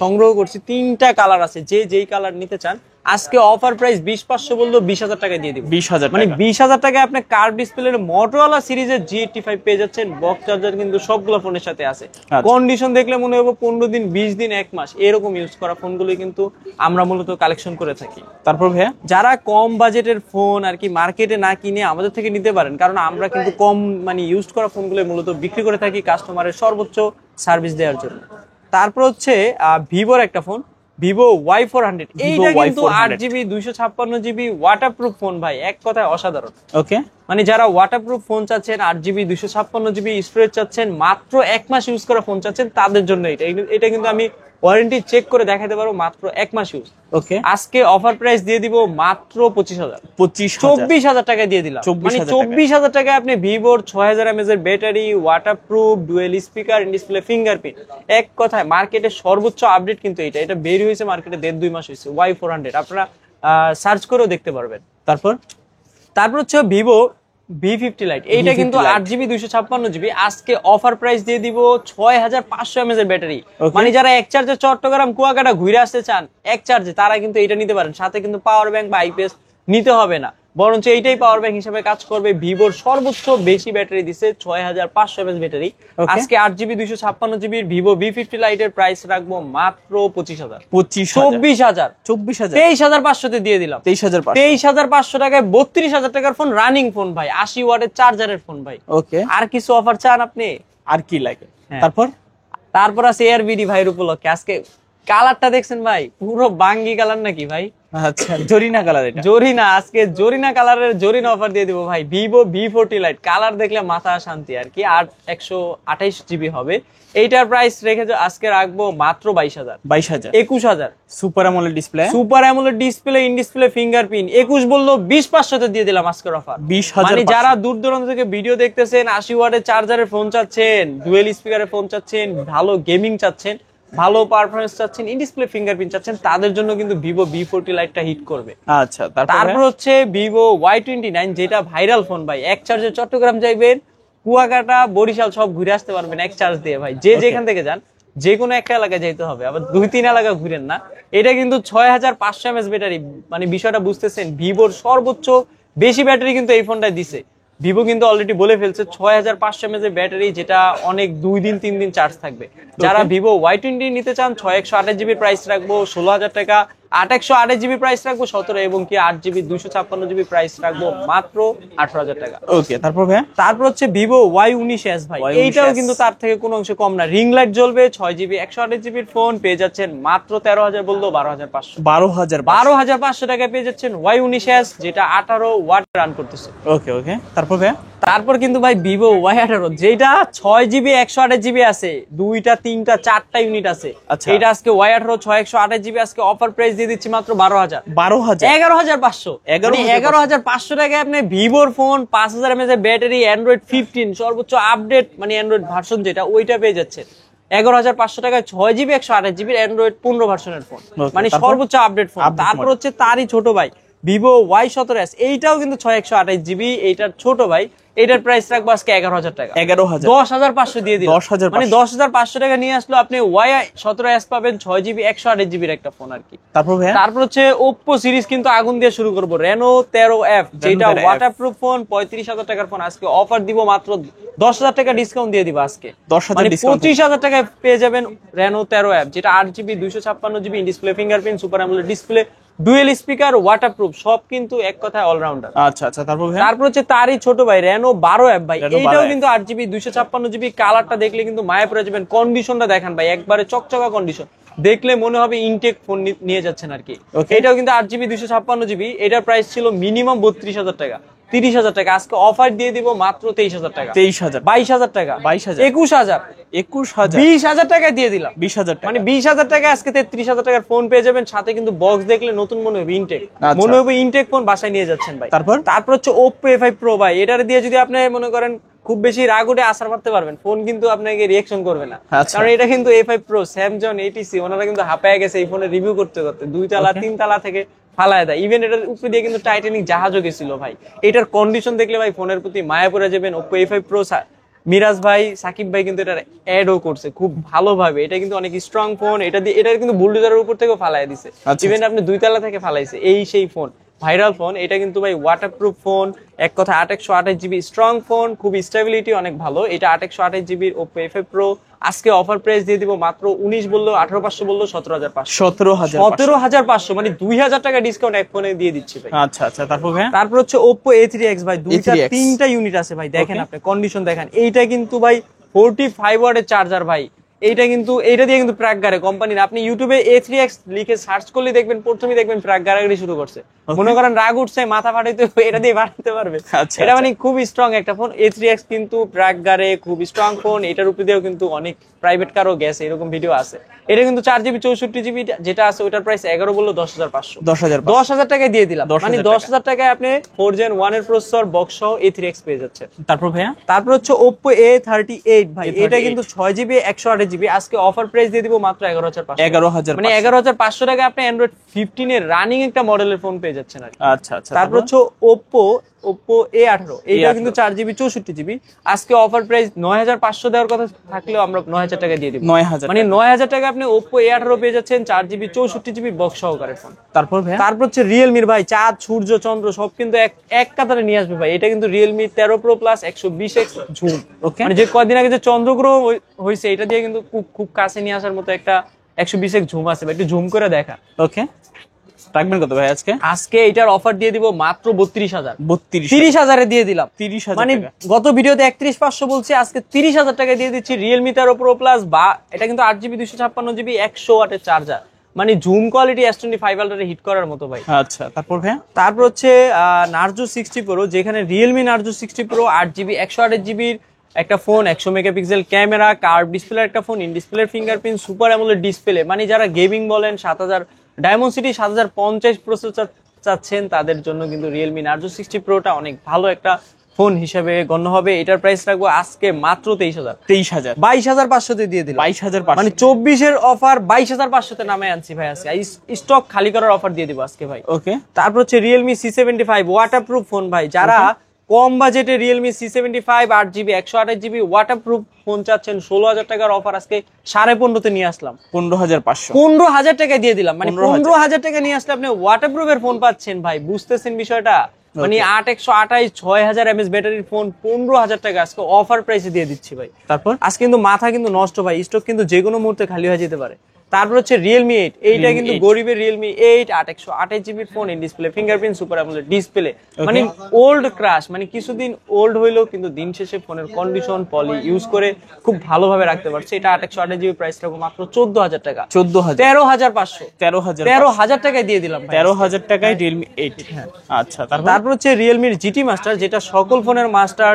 S1: সংগ্রহ করছি। 3টা কালার আছে, যেই কালার নিতে চান আজকে অফার প্রাইস 20,500 বললো 20,000 টাকায় দিয়ে দিব।
S2: 20,000
S1: মানে 20,000 টাকায় আপনি কার্ভ ডিসপ্লের মোটরোলা সিরিজের G85 পেয়ে যাচ্ছেন। বক্স চার্জার কিন্তু সবগুলো ফোনের সাথে আছে। কন্ডিশন দেখলে মনে হবে 15 দিন, 20 দিন, 1 মাস এরকম ইউজ করা ফোনগুলো কিন্তু আমরা মূলত কালেকশন করে থাকি।
S2: তারপর ভাইয়া,
S1: যারা কম বাজেটের ফোন আর কি মার্কেটে না কিনে আমাদের থেকে নিতে পারেন, কারণ আমরা কিন্তু কম মানে ইউজ করা ফোনগুলো মূলত বিক্রি করে থাকি কাস্টমারের সর্বোচ্চ সার্ভিস দেওয়ার জন্য। তারপর হচ্ছে ভিভোর একটা ফোন, ভিভো Y400, এইটা কিন্তু 8GB 256GB ওয়াটারপ্রুফ ফোন ভাই, এক কথায় অসাধারণ। মানে যারা ওয়াটারপ্রুফ ফোন চাচ্ছেন, 8GB 256GB স্টোরেজ চাচ্ছেন, মাত্র 1 মাস ইউজ করা ফোন চাচ্ছেন, তাদের জন্য এটা কিন্তু আমি ওয়ারেন্টি চেক করে দেখাতে পারবো, মাত্র 1 মাস ইউজ। আজকে অফার প্রাইস দিয়ে দিব মাত্র 25,000, 24,000 টাকায় দিয়ে দিলাম। মানে 24,000 টাকায় আপনি ভিভোর 6000 mAh এর battery, waterproof, dual speaker, in display fingerprint, এক কথায় মার্কেটের সর্বোচ্চ আপডেট কিন্তু এটা বের হয়েছে মার্কেটে 1.5-2 মাস হয়েছে। Y400 আপনারা সার্চ করেও দেখতে পারবেন। তারপর হচ্ছে ভিভো V50 Lite, এইটা কিন্তু 8GB 256GB আজকে অফার প্রাইস দিয়ে দিব 6500 mAh এর ব্যাটারি। মানে যারা এক চার্জে চট্টগ্রাম কুয়াকাটা ঘুরে আসতে চান এক চার্জে, তারা কিন্তু এটা নিতে পারেন। সাথে কিন্তু পাওয়ার ব্যাংক বা আইপিএস নিতে হবে না, বরঞ্চ এইটাই পাওয়ার ব্যাংক হিসেবে কাজ করবে। ভিভোর সর্বোচ্চ বেশি ব্যাটারি দিছে 6500 mAh ব্যাটারি। আজকে 8GB 256GB Vivo V50 Lite এর প্রাইস রাখবো মাত্র 25,000, 23,500 তে দিয়ে দিলাম। 23,500 টাকায় 32,000 টাকার ফোন, রানিং ফোন ভাই, 80 ওয়াটের চার্জারের ফোন ভাই। আর কিছু অফার চান আপনি? আর কি লাগে? তারপর আছে এয়ারবিডি ভাইয়ের উপলক্ষে আজকে কালারটা দেখছেন ভাই, পুরো বাঙ্গি কালার নাকি ভাই?
S2: আচ্ছা, জরিনা কালার, এটা
S1: জরিনা। আজকে জরিনা কালারের জরিনা অফার দিয়ে দিব ভাই। ভিভো V40 Lite, কালার দেখলে মাথা শান্তি আর কি। 128GB হবে। এইটার প্রাইস রেখে আজকে রাখবো মাত্র 22,000, 21,000। Super AMOLED display, in display fingerprint, 21 বললো 20,500 তে দিয়ে দিলাম আজকের অফার। 20,000। মানে যারা দূর দূরান্ত থেকে ভিডিও দেখতেছেন, 80 ওয়াটের চার্জারের ফোন চাচ্ছেন, ডুয়েল স্পিকারের ফোন চাচ্ছেন, ভালো গেমিং চাচ্ছেন, ভালো পারফরম্যান্স চাচ্ছেন, ইন ডিসপ্লে ফিঙ্গারপ্রিন্ট চাচ্ছেন, তাদের জন্য কিন্তু ভিভো V40 Lite টা হিট করবে। আচ্ছা, তারপর হচ্ছে ভিভো Y29, যেটা ভাইরাল ফোন ভাই। এক চার্জে চট্টগ্রাম যাইবেন, কুয়াকাটা, বরিশাল সব ঘুরে আসতে পারবেন এক চার্জ দিয়ে ভাই। যেখান থেকে যান, যে কোনো একটা এলাকায় যাইতে হবে, আবার 2-3 এলাকা ঘুরেন না। এটা কিন্তু 6500 mAh ব্যাটারি, মানে বিষয়টা বুঝতেছেন। ভিভোর সর্বোচ্চ বেশি ব্যাটারি কিন্তু এই ফোনটায় দিছে। ভিভো কিন্তু অলরেডি বলে ফেলছে 6500 mAh এর ব্যাটারি, যেটা অনেক 2 দিন 3 দিন চার্জ থাকবে। যারা ভিভো Y20 নিতে চান, 6128GB প্রাইস রাখবো 16,000 টাকা, 8128GB প্রাইস রাখবো 17, এবং কি 8GB 256GB প্রাইস রাখবো মাত্র 18,000 টাকা। তারপর হচ্ছে ভিভো Y19s ভাই, এইটাও কিন্তু তার থেকে কোনো অংশে কম না। রিং লাইট জ্বলবে, 6GB 128GB ফোন পেয়ে যাচ্ছেন মাত্র 13,000 বললো 12,500, 12,500 টাকায় পেয়ে যাচ্ছেন Y19s, যেটা 18 ওয়াট রান করতেছে। তারপর কিন্তু ভাই ভিভো Y18, যেটা 6GB 128GB আছে, 2টা 3টা 4টা ইউনিট আছে। এটা আজকে Y18 6/128GB আজকে অফার প্রাইস দিয়ে দিচ্ছি মাত্র 12,000, 11,500। 11,500 টাকায় আপনি ভিভোর ফোন, 5000 mAh ব্যাটারি, অ্যান্ড্রয়েড 15 সর্বোচ্চ আপডেট মানে অ্যান্ড্রয়েড ভার্সন যেটা, ওইটা পেয়ে যাচ্ছে 11,500 টাকায় 6GB 128GB অ্যান্ড্রয়েড 15 ভার্সনের ফোন, মানে সর্বোচ্চ আপডেট ফোন। তারপর হচ্ছে তারই ছোট ভাই ভিভো Y17s, এইটাও কিন্তু 6/128GB, এইটার ছোট ভাই। এটার প্রাইস রাখবো আজকে 11,000 টাকা, 10,500 দিয়ে দিই, মানে 10,500 টাকা নিয়ে আসলো আপনি Y17s পাবেন, 6GB 128GB এর একটা ফোন আর কি। তারপর হচ্ছে Oppo সিরিজ কিন্তু আগুন দিয়ে শুরু করবো, Reno 13F, যেটা ওয়াটারপ্রুফ ফোন, 35,000 টাকার ফোন। আজকে অফার দিব মাত্র 10,000 টাকা ডিসকাউন্ট দিয়ে দিব আজকে, 25,000 টাকায় পেয়ে যাবেন Reno 13F, যেটা 8GB 256GB in display fingerprint, super AMOLED display, dual speaker, waterproof, সব কিন্তু এক কথায় অলরাউন্ডার। আচ্ছা, তারপর হচ্ছে তারই ছোট ভাই Reno রেনো 12 অ্যাপ ভাই,
S2: Reno 12
S1: এইটাও
S2: app।
S1: কিন্তু 8GB 256GB, কালারটা দেখলে কিন্তু মায়া পড়ে যাবেন। কন্ডিশনটা দেখেন ভাই, একবারে চকচকা কন্ডিশন, দেখলে মনে হবে ইনটেক ফোন নিয়ে যাচ্ছেন আর কি।
S2: Okay.
S1: এটাও কিন্তু 8GB 256GB, এটার প্রাইস ছিল মিনিমাম 32,000 টাকা, 30,000 টাকা, আজকে অফার দিয়ে দিব মাত্র 23,000 টাকা,
S2: 23,000,
S1: 22,000 টাকা,
S2: 22,000,
S1: 21,000,
S2: 21,000,
S1: 20,000 টাকায় দিয়ে দিলাম।
S2: 20,000 টাকা।
S1: মানে 20,000 টাকা আজকে 33,000 টাকার ফোন পেয়ে যাবেন, সাথে কিন্তু বক্স দেখলে নতুন মনে হবে ইনটেক,
S2: আচ্ছা।
S1: মনে হবে ইনটেক ফোন বাসায় নিয়ে যাচ্ছেন ভাই। তারপর হচ্ছে Oppo A5 Pro ভাই, এটার দিয়ে যদি আপনি মনে করেন খুব বেশি রাগ উঠে আসার মারতে পারবেন, ফোন কিন্তু আপনাকে রিঅ্যাকশন করবে না।
S2: আচ্ছা।
S1: কারণ এটা কিন্তু A5 Pro, স্যামসাং ATC ওনারা কিন্তু হাঁপায় গেছে এই ফোনের রিভিউ করতে করতে, 2 তলা 3 তলা থেকে ফালায় দেয়। ইভেন এটার উপরে দিয়ে কিন্তু টাইটানিক জাহাজও গেছিল ভাই। এটার কন্ডিশন দেখলে ভাই ফোনের প্রতি মায়া পড়ে যাবেন। Oppo A5 Pro মিরাজ ভাই, সাকিব ভাই কিন্তু এটার অ্যাডও করছে খুব ভালোভাবে। এটা কিন্তু অনেক স্ট্রং ফোন, এটা কিন্তু বুলডোজারের উপর থেকেও ফালায় দিছে,
S2: আচ্ছা,
S1: ইভেন আপনি 2 তলা থেকে ফালাইছে, এই সেই ফোন, ভাইরাল ফোন। এটা কিন্তু ভাই ওয়াটারপ্রুফ ফোন, এক কথা 828GB স্ট্রং ফোন, খুব স্টেবিলিটি অনেক ভালো। এটা 828GB Oppo A5 Pro, আজকে অফার প্রাইস দিয়ে দিব মাত্র 19 বললো 18,500 বললো 17,500, 17,500, মানে 2,000 টাকা ডিসকাউন্ট এক ফোনে দিয়ে দিচ্ছি ভাই।
S2: আচ্ছা আচ্ছা, তারপর ভাই
S1: তারপর হচ্ছে Oppo A3X ভাই, তিনটা ইউনিট আছে ভাই, দেখেন আপনি কন্ডিশন দেখেন। এইটা কিন্তু ভাই 45 ওয়াটের চার্জার ভাই, এইটা দিয়ে কিন্তু প্রাক গারে কোম্পানির, আপনি ইউটিউবে A3X লিখে সার্চ করলে দেখবেন, প্রথমেই দেখবেন প্রাক গারাগারি শুরু করছে। মনে করেন রাগ উঠছে, মাথা ফাটাইতে, এটা দিয়ে বাড়াতে পারবে।
S2: আচ্ছা,
S1: এটা মানে খুব স্ট্রং একটা ফোন। A3X কিন্তু প্রাক গারে খুব স্ট্রং ফোন, এটার উপর দিয়েও কিন্তু অনেক প্রাইভেট কারও গেছে, এরকম ভিডিও আছে। এটা কিন্তু 4GB 64GB যেটা আছে, ওটার প্রাইস 11 বললো 10,500, 10,000 টাকায় দিয়ে দিলাম। মানে 10,000 টাকায় আপনি 4 Gen 1 এর প্রসেসর বক্স সহ A3X পেয়ে যাচ্ছে। তারপর হচ্ছে Oppo A38 ভাই, এটা কিন্তু 6GB 128GB, আজকে অফার প্রাইস দিয়ে দিব মাত্র 11,500, মানে 11,500 টাকা আপনি Android 15 এর রানিং একটা মডেলের ফোন পেয়ে যাচ্ছেন আর কি।
S2: আচ্ছা আচ্ছা,
S1: তারপর হচ্ছে Oppo A18, এটা কিন্তু 4GB 64GB, আজকে অফার প্রাইস 9,500 দেওয়ার কথা থাকলেও আমরা 9,000 টাকা দিয়ে দিব,
S2: 9,000,
S1: মানে 9,000 টাকা আপনি Oppo A18 পেয়ে যাচ্ছেন, 4GB 64GB বক্স সহকারে ফোন। তারপর হচ্ছে Realme ভাই, চাঁদ সূর্য চন্দ্র সব কিন্তু এক কাতারে নিয়ে আসবে ভাই। এটা কিন্তু Realme 13 Pro Plus 120x ঝুম, মানে যে কয়দিন আগে যে চন্দ্রগ্রহ হয়েছে, এটা দিয়ে কিন্তু খুব কাছে নিয়ে আসার মতো একটা 120x ঝুম আছে ভাই, একটু ঝুম করে দেখা।
S2: ওকে, রাখবেন কত ভাই
S1: আজকে এটার অফার দিয়ে দিব মাত্র 32,000,
S2: 30,000
S1: এ দিয়ে দিলাম।
S2: 30,000
S1: মানে গত ভিডিওতে 31,500 বলছি, আজকে 30,000 টাকায় দিয়ে দিচ্ছি Realme 13 Pro Plus, বা এটা কিন্তু 8GB 256GB 100 ওয়াটের চার্জার, মানে zoom quality S25 ultra hit করার মতো ভাই।
S2: আচ্ছা, তারপর
S1: হচ্ছে Narzo 60 Pro, যেখানে Realme Narzo 60 Pro 8GB 128GB একটা phone, 100 megapixel camera, curve display একটা phone, in display fingerprint, super AMOLED display, মানে যারা গেমিং বলেন 7000 Dimensity 7050 প্রসেসর চাচ্ছেন, তাদের জন্য কিন্তু Realme Narzo 60 Proটা অনেক ভালো একটা ফোন হিসেবে গণ্য হবে। এটার প্রাইস রাখবো আজকে মাত্র 23,000, 22,500 তে দিয়ে দিলাম।
S2: 22,500,
S1: মানে 24 এর অফার 22,500 তে নামে আনছি ভাই আজকে, স্টক খালি করার অফার দিয়ে দিব আজকে ভাই।
S2: ওকে,
S1: তারপর হচ্ছে Realme C75 ওয়াটারপ্রুফ ফোন ভাই, যারা কম বাজেটে Realme C75 8GB 128GB waterproof phone চাচ্ছেন, 16,000 টাকার অফার আজকে 15,500 তে নিয়ে আসলাম, 15,000 টাকায় দিয়ে দিলাম। মানে 15,000 টাকা নিয়ে আসলে আপনি ওয়াটারপ্রুফের ফোন পাচ্ছেন ভাই, বুঝতেছেন বিষয়টা? মানে 8/128 6000 mAh ব্যাটারির ফোন 15,000 টাকা আজকে অফার প্রাইসে দিয়ে দিচ্ছি ভাই।
S2: তারপর
S1: আজকে কিন্তু মাথা কিন্তু নষ্ট ভাই, স্টক কিন্তু যে কোনো মুহূর্তে খালি হয়ে যেতে পারে। তারপর হচ্ছে Realme 8, এইটা কিন্তু গরিবের Realme 8 8/128GB phone, in display fingerprint, super AMOLED display, মানে ওল্ড ক্রাশ, মানে কিছুদিন ওল্ড হইলেও কিন্তু দিন শেষে ফোনের কন্ডিশন পলি ইউজ করে খুব ভালোভাবে রাখতে পারছে। এটা 8/128GB, প্রাইস রাখবো মাত্র 14,000 টাকা, 13,500, 13,000 টাকায় দিয়ে দিলাম ভাই,
S2: 13,000 টাকায় Realme 8। আচ্ছা,
S1: তারপর হচ্ছে Realme GT Master, যেটা সকল ফোনের মাস্টার,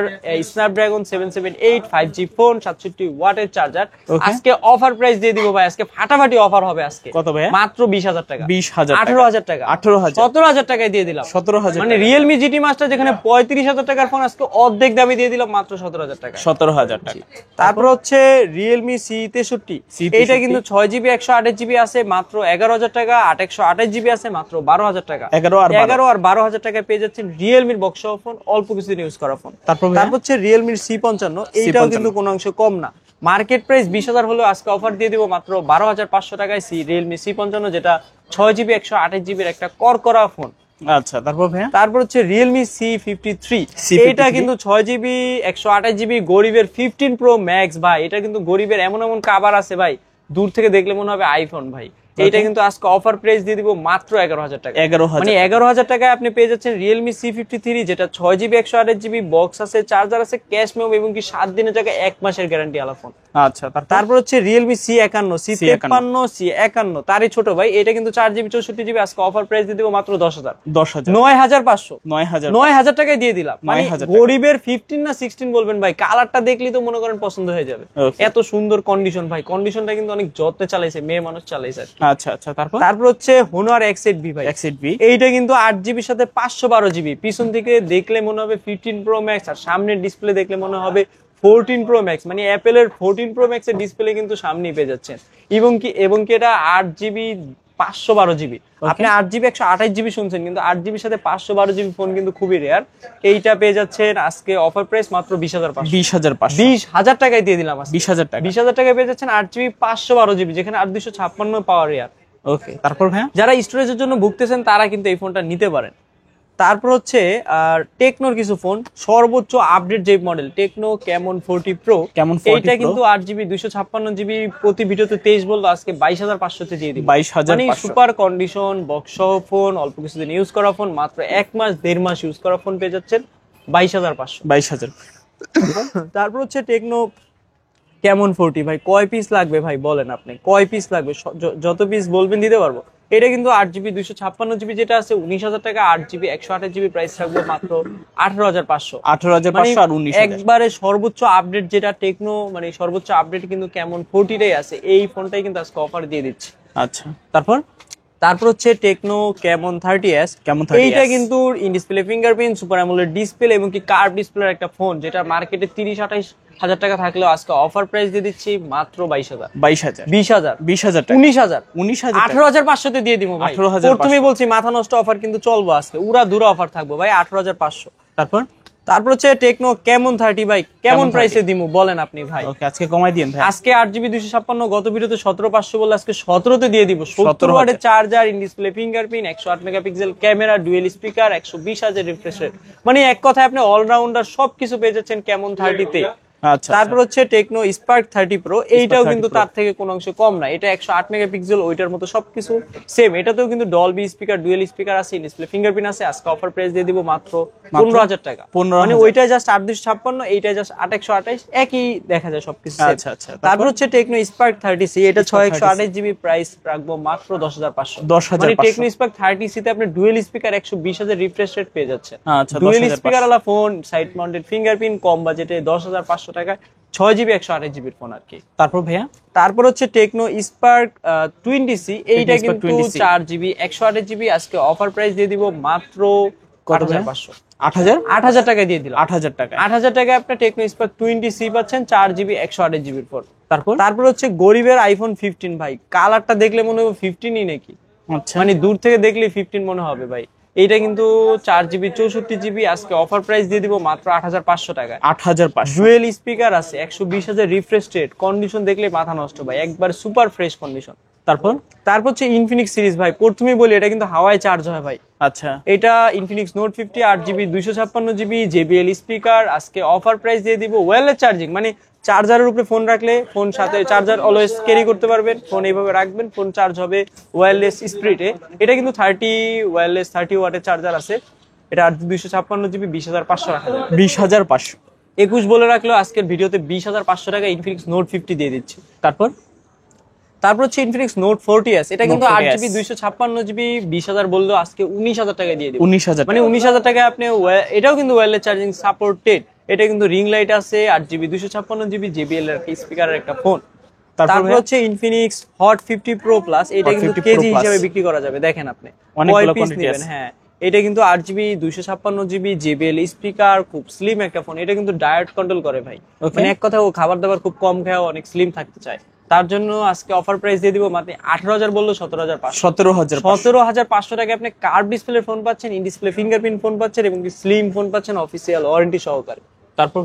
S1: Snapdragon 778 5G ফোন, 67 ওয়াটের চার্জার, আজকে অফার প্রাইস দিয়ে দিব ভাই। আজকে ফাটাফাটি অফার হবে আজকে,
S2: কত ভাই?
S1: মাত্র 20,000 টাকা,
S2: 18,000
S1: টাকা,
S2: 17,000
S1: টাকায় দিয়ে দিলাম,
S2: 17,000,
S1: মানে Realme GT Master যেখানে 35,000 টাকার ফোন, আজকে অর্ধেক দামে দিয়ে দিলাম মাত্র 17,000 টাকা,
S2: 17,000 টাকা।
S1: তারপর হচ্ছে Realme C63, এইটা কিন্তু 6GB 128GB আছে মাত্র 11,000 টাকা, 8/128GB আছে মাত্র 12,000 টাকা, 11 আর 12,000 টাকায় পেয়ে যাচ্ছেন Realme বক্স ফোন, অল্প কিছুদিন ইউজ করা ফোন। তারপর হচ্ছে Realme C55, এইটাও কিন্তু কোনো অংশ কম না, মার্কেট প্রাইস 20,000 হলেও আজকে অফার দিয়ে দিব মাত্র 12,500 টাকায় Realme C55, যেটা 6GB 128GB এর একটা করকরা ফোন।
S2: আচ্ছা, তারপর
S1: হচ্ছে Realme C53, এটা কিন্তু 6GB 128GB গরিবের 15 Pro Max ভাই। এটা কিন্তু গরিবের এমন এমন কাভার আছে ভাই, দূর থেকে দেখলে মনে হবে আইফোন ভাই। এইটা কিন্তু আজকে অফার প্রাইস দিয়ে দিব মাত্র 11,000 টাকা।
S2: 11,000
S1: মানে 11,000 টাকায় আপনি পেয়ে যাচ্ছেন Realme C53, যেটা 6GB 128GB বক্স আছে, চার্জার আছে, ক্যাশ মেমো এবং কি 7 দিনের জায়গায় 1 মাসের গ্যারান্টি আলা ফোন।
S2: আচ্ছা,
S1: তারপর হচ্ছে Realme C51, C51, তারই ছোট ভাই, এটা কিন্তু 4GB 64GB আজকে অফার প্রাইস দিয়ে দিব মাত্র 10,000 9,500 9,000 টাকায় দিয়ে দিলাম। মানে গরিবের 15 না 16 বলবেন ভাই, কালারটা দেখলেই তো মনে করেন পছন্দ হয়ে যাবে। এত সুন্দর কন্ডিশন ভাই, কন্ডিশনটা কিন্তু অনেক যত্নে চালাইছে, মেয়ে মানুষ চালাইছে।
S2: আচ্ছা আচ্ছা, তারপর
S1: হচ্ছে Honor X8B ভাই, X8B এইটা কিন্তু 8GB সাথে 512GB, পিছন থেকে দেখলে মনে হবে 15 Pro Max, আর সামনের ডিসপ্লে দেখলে মনে হবে 14 Pro Max। মানে অ্যাপেলের 14 Pro Max এর ডিসপ্লে কিন্তু সামনেই পেয়ে যাচ্ছেন। এবং কি এটা 8GB 512GB। আপনি 8GB 128GB শুনছেন, কিন্তু 8GB সাথে 512GB ফোন কিন্তু খুবই রেয়ার। এইটা পেয়ে যাচ্ছেন আজকে অফার প্রাইস মাত্র 20,500 20,000 টাকায় দিয়ে দিলাম। 20,000 টাকায় পেয়ে যাচ্ছেন 8GB 512GB, যেখানে 8 256 পাওয়ার রেয়ার।
S2: ওকে, তারপর ভাই
S1: যারা স্টোরেজের জন্য ভুগতেছেন তারা কিন্তু এই ফোনটা নিতে পারেন। তারপর হচ্ছে টেকনোর কিছু ফোন, সর্বোচ্চ আপডেট যে মডেল টেকনো ক্যামন 40 প্রো, এইটা কিন্তু 8GB 256GB, প্রতি ভিডিওতে 23 বলতো, আজকে 22,500 তে দিয়ে দিই।
S2: 22,500
S1: মানে সুপার কন্ডিশন, বক্স সহ ফোন, অল্প কিছুদিন ইউজ করা ফোন, মাত্র 1 মাস 1.5 মাস ইউজ করা ফোন পেয়ে যাচ্ছেন 22,500। তারপর হচ্ছে টেকনো ক্যামন 40 ভাই, কয় পিস লাগবে ভাই বলেন আপনি, কয় পিস লাগবে? যত পিস বলবেন দিতে পারবো। এটা কিন্তু 8GB 256GB যেটা আছে 19,000 টাকা, 8GB 128GB প্রাইস থাকবে মাত্র 18,500 আর 19,000 একবারে সর্বোচ্চ আপডেট যেটা টেকনো, মানে সর্বোচ্চ আপডেট কিন্তু ক্যামন 40টাই আছে, এই ফোনটাই কিন্তু আজকে অফার দিয়ে দিচ্ছি।
S2: আচ্ছা,
S1: তারপর হচ্ছে টেকনো ক্যামন 30s, এইটা কিন্তু in display fingerprint, super AMOLED display এবং কি কার্ভ ডিসপ্লের একটা ফোন, যেটা মার্কেটে 30-28,000 টাকা থাকলেও আজকে অফার প্রাইস দিয়ে দিচ্ছি মাত্র 22,000 20,000 19,000 18,500 তে দিয়ে দিব ভাই। প্রথমেই বলছি মাথা নষ্ট অফার কিন্তু চলবো আজকে, উড়া দুরা অফার থাকবো ভাই, 18,500। তারপর হচ্ছে টেকনো ক্যামন 30 ভাই, কেমন প্রাইসে দিমু বলেন আপনি ভাই?
S2: ওকে, আজকে কমাই দিন ভাই।
S1: আজকে 8GB 256, গত ভিডিওতে 17,500 বলে আজকে 17 তে দিয়ে দিব। 70 ওয়াটের charger, in display fingerprint, 108 megapixel camera, dual speaker, 120,000 refresh rate, মানে এক কথায় আপনি অলরাউন্ডার সবকিছু পেয়ে যাচ্ছেন ক্যামন 30 তে। তারপর হচ্ছে টেকনো স্পার্ক 30 প্রো, এইটাও কিন্তু তার থেকে কোনো অংশ কম না, এটা 108 মেগাপিক্সেল, ওইটার মতো সবকিছু সেম। এটাতেও কিন্তু ডলবি স্পিকার, ডুয়েল স্পিকার আছে, ডিসপ্লে ফিঙ্গারপ্রিন্ট আছে। আজকে অফার প্রাইস দিয়ে দিব মাত্র 15,000 টাকা। মানে ওইটা জাস্ট 8,256, এইটা জাস্ট 8,128, একই দেখা যায় সবকিছু। তারপর হচ্ছে টেকনো স্পার্ক 30C, এটা 628GB, প্রাইস রাখবো মাত্র 10,500। মানে টেকনো স্পার্ক 30C তে আপনি ডুয়েল স্পিকার, 120,000 রিফ্রেশ রেট পেয়ে যাচ্ছেন। ডুয়েল স্পিকার ওয়ালা ফোন, সাইড মাউন্টেড ফিঙ্গারপ্রিন্ট, কম বাজেটে 10,500 টাকায় 6GB 128GB ফোন আর কি। তারপর হচ্ছে টেকনো স্পার্ক 20C, এইটা কিন্তু 4GB 128GB, আজকে অফার প্রাইস দিয়ে দিব মাত্র 8,500 8,000 টাকায় দিয়ে দিলাম। 8,000 টাকায় আপনি টেকনো স্পার্ক 20C পাচ্ছেন, 4GB 128GB ফোন। তারপর হচ্ছে গরিবের আইফোন 15 ভাই, কালারটা দেখলে মনে হবে 15ই নাকি, মানে দূর থেকে দেখলে 15 মনে হবে ভাই। এইটা কিন্তু 4GB 64GB, আজকে অফার প্রাইস দিয়ে দিব মাত্র 8,500 টাকায়। 8,500, ডুয়েল স্পিকার আছে, 120,000 রিফ্রেশ রেট, কন্ডিশন দেখলে মাথা নষ্ট ভাই, একবার সুপার ফ্রেশ কন্ডিশন। তারপর হচ্ছে ইনফিনিক্স সিরিজ ভাই, প্রথমেই বলি এটা কিন্তু হাওয়ায় চার্জ হয় ভাই। আচ্ছা, এটা Infinix note 50 8GB 256GB JBL speaker, আজকে অফার প্রাইস দিয়ে দিব ওয়্যারলেস চার্জিং, মানে চার্জারের উপরে ফোন রাখলে ফোন সাথে চার্জার অলওয়েজ ক্যারি করতে পারবেন, ফোন এইভাবে রাখবেন, ফোন চার্জ হবে ওয়্যারলেস স্পিডে। এটা কিন্তু 30 ওয়াটের চার্জার আছে, এটা 8,256GB, 20,500 রাখা যাবে। 20,500 21 বলে রাখলো আজকের ভিডিওতে 20,500 টাকা ইনফিনিক্স নোট 50 দিয়ে দিচ্ছি। তারপর হচ্ছে ইনফিনিক্স নোট 40s, এটা কিন্তু 8GB 256GB, 20,000 বললেও আজকে 19,000 টাকা দিয়ে দিব। 19,000, মানে 19,000 টাকায় আপনি, এটাও কিন্তু ওয়্যারলেস চার্জিং সাপোর্টেড, এটা কিন্তু রিং লাইট আছে, 8GB 256GB JBL এর স্পিকারের একটা ফোন। তারপর হচ্ছে ইনফিনিক্স হট 50 প্রো প্লাস, এটা কিন্তু কেজি হিসেবে বিক্রি করা যাবে, দেখেন আপনি কয় পিস নেবেন। হ্যাঁ, এটা কিন্তু 8GB 256GB JBL স্পিকার, খুব স্লিম একটা ফোন, এটা কিন্তু ডায়েট কন্ট্রোল করে ভাই, মানে এক কথা ও খাবার দাবার খুব কম খায়, অনেক স্লিম থাকতে চায়, তার জন্য আজকে অফার প্রাইস দিয়ে দিব মাত্র 18,000 বললো 17,500 টাকা আপনি কার্ভ ডিসপ্লে ফোন পাচ্ছেন, ইন ডিসপ্লে ফিঙ্গারপ্রিন্ট ফোন পাচ্ছেন এবং স্লিম ফোন পাচ্ছেন অফিসিয়াল ওয়ারেন্টি সহকারে। তারপর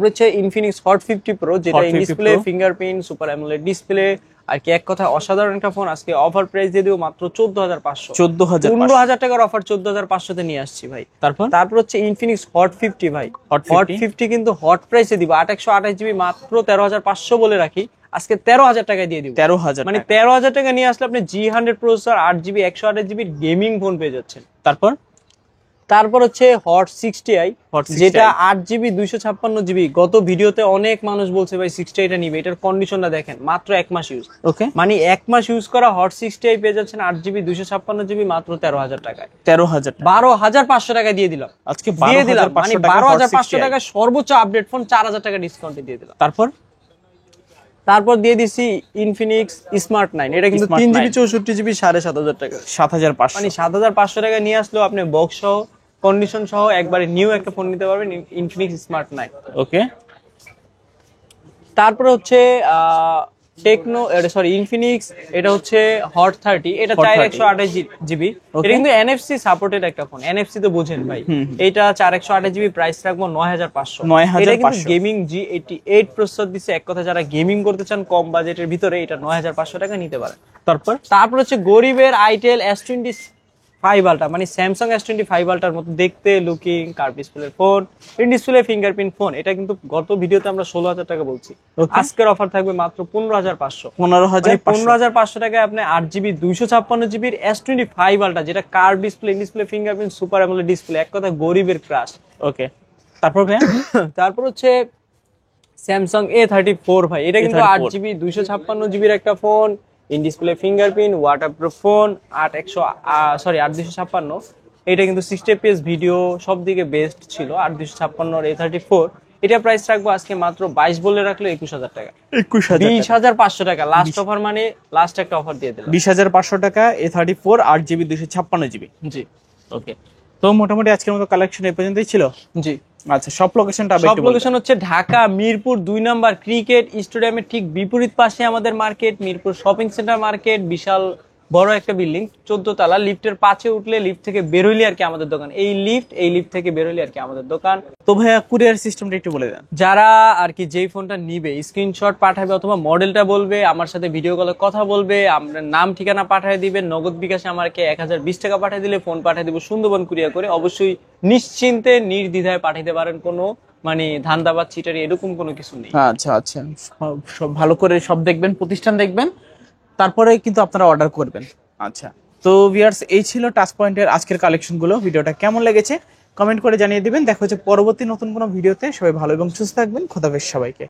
S1: হচ্ছে ইনফিনিক্স হট 50 প্রো, যেটা in display fingerprint, super AMOLED display, আর কি এক কথা অসাধারণ একটা ফোন। আজকে অফার প্রাইস দিয়ে দিব মাত্র 14,500। 15,000 টাকার অফার 14,500 তে নিয়ে আসছি ভাই। তারপর হচ্ছে ইনফিনিক্স হট 50 ভাই, হট 50 কিন্তু হট প্রাইসে দিব 8/128GB, মাত্র 13,500 বলে রাখি, আজকে 13,000 টাকায় দিয়ে দিব।
S2: 13,000
S1: মানে 13,000 টাকা নিয়ে আসলে আপনি G100 processor 8GB 128GB gaming phone পেয়ে যাচ্ছেন। তারপর হচ্ছে হট 60i, যেটা 8GB 256GB। গত ভিডিওতে অনেক মানুষ বলছে ভাই 60i টা নিবে, এটার কন্ডিশনটা দেখেন, মাত্র 1 মাস ইউজ।
S2: ওকে,
S1: মানে 1 মাস ইউজ করা হট 60i পেয়ে যাচ্ছেন 8GB 256GB মাত্র 13,000 টাকায়।
S2: 13,000,
S1: 12,500 টাকা দিয়ে দিলাম
S2: আজকে
S1: দিয়ে দিলাম। মানে 12,500
S2: টাকা
S1: টাকা সর্বোচ্চ আপডেট ফোন 4,000 টাকা ডিসকাউন্টে দিয়ে দিলাম। তারপর দিয়ে দিছি ইনফিনিক্স স্মার্ট 9, এটা কিন্তু 3GB 64GB 7,500 টাকা।
S2: 7,500,
S1: মানে 7,500 টাকা নিয়ে আসলেও আপনি বক্স সহ কন্ডিশন সহ একবারে নিউ একটা ফোন নিতে পারবেন, ইনফিনিক্স স্মার্ট 9।
S2: ওকে,
S1: তারপর হচ্ছে ইনফিনিক্স, এটা হচ্ছে হট 30, এটা 4128GB। এটা কিন্তু এনএফসি সাপোর্টেড একটা ফোন, এনএফসি তো বুঝেন ভাই। এটা 4128GB, প্রাইস রাখবো 9,500। এটা কিন্তু গেমিং G88 প্রসেসর দিছে। এক কথা যারা গেমিং করতে চান কম বাজেটের ভিতরে, এটা 9,500 টাকা নিতে পারেন। তারপর হচ্ছে গরিবের আইটেল S25 আলট্রা, মানে স্যামসাং S25 আলট্রার মতো দেখতে, লুকিং, কার্ভ ডিসপ্লের phone, in display fingerprint phone. এটা কিন্তু গত ভিডিওতে আমরা 16,000 টাকা বলছি, আজকের অফার থাকবে মাত্র 15,500। 15,500 টাকায় আপনি 8GB 256GB S25 আলট্রা, যেটা curve display, in display fingerprint, super AMOLED display, এক কথা গরিবের ক্রাশ।
S2: ওকে,
S1: তারপর হচ্ছে স্যামসাং A34 ভাই, এটা কিন্তু 8GB 256GB একটা phone, in display fingerprint, waterproof phone, 8,256। এটা কিন্তু 60fps ভিডিও সব দিকে বেস্ট ছিল 8,256 A34। এটা প্রাইস রাখবো আজকে মাত্র 22 বলে রাখলে 21,000 টাকা। 20,500 টাকা লাস্ট অফার, মানে লাস্ট একটা অফার দিয়ে দিলাম।
S2: 20,500 টাকা A34 8GB 256GB।
S1: জি,
S2: ওকে। তো মোটামুটি আজকের মতো কালেকশন এই পর্যন্তই ছিল।
S1: জি,
S2: আচ্ছা, সব লোকেশনটা
S1: সব লোকেশন হচ্ছে ঢাকা মিরপুর 2 নাম্বার ক্রিকেট স্টেডিয়ামের ঠিক বিপরীত পাশে আমাদের market, Mirpur shopping centre market. বিশাল বড় একটা বিল্ডিং, 14 তলা। লিফটের 5-এ উঠলে লিফট থেকে বের হইলে আর কি আমাদের দোকান। এই লিফট থেকে বের হইলে আর কি আমাদের দোকান।
S2: তো ভাইয়া কুরিয়ার সিস্টেমটা একটু বলে দেন।
S1: যারা আর কি যেই ফোনটা নিবে স্ক্রিনশট পাঠাবে অথবা মডেলটা বলবে, আমার সাথে ভিডিও কলে কথা বলবে, আমরা নাম ঠিকানা পাঠিয়ে দিবেন, নগদ বিকাশে আমাকে 1020 টাকা পাঠিয়ে দিলে ফোন পাঠিয়ে দিব সুন্দরবন কুরিয়ার করে। অবশ্যই নিশ্চিন্তে নির্দ্বিধায় পাঠাতে পারেন, কোনো মানে ধান্দাবাদ চিটারি এরকম কোনো কিছু নেই।
S2: আচ্ছা, সব ভালো করে সব দেখবেন, প্রতিষ্ঠান দেখবেন, তারপরে কিন্তু আপনারা অর্ডার করবেন। আচ্ছা, তো ভিউয়ার্স, এই ছিল টাচ পয়েন্টের আজকের কালেকশনগুলো। ভিডিওটা কেমন লেগেছে কমেন্ট করে জানিয়ে দিবেন। দেখা হচ্ছে পরবর্তী নতুন কোনো ভিডিওতে। সবাই ভালো এবং সুস্থ থাকবেন। খোদা হাফেজ সবাইকে।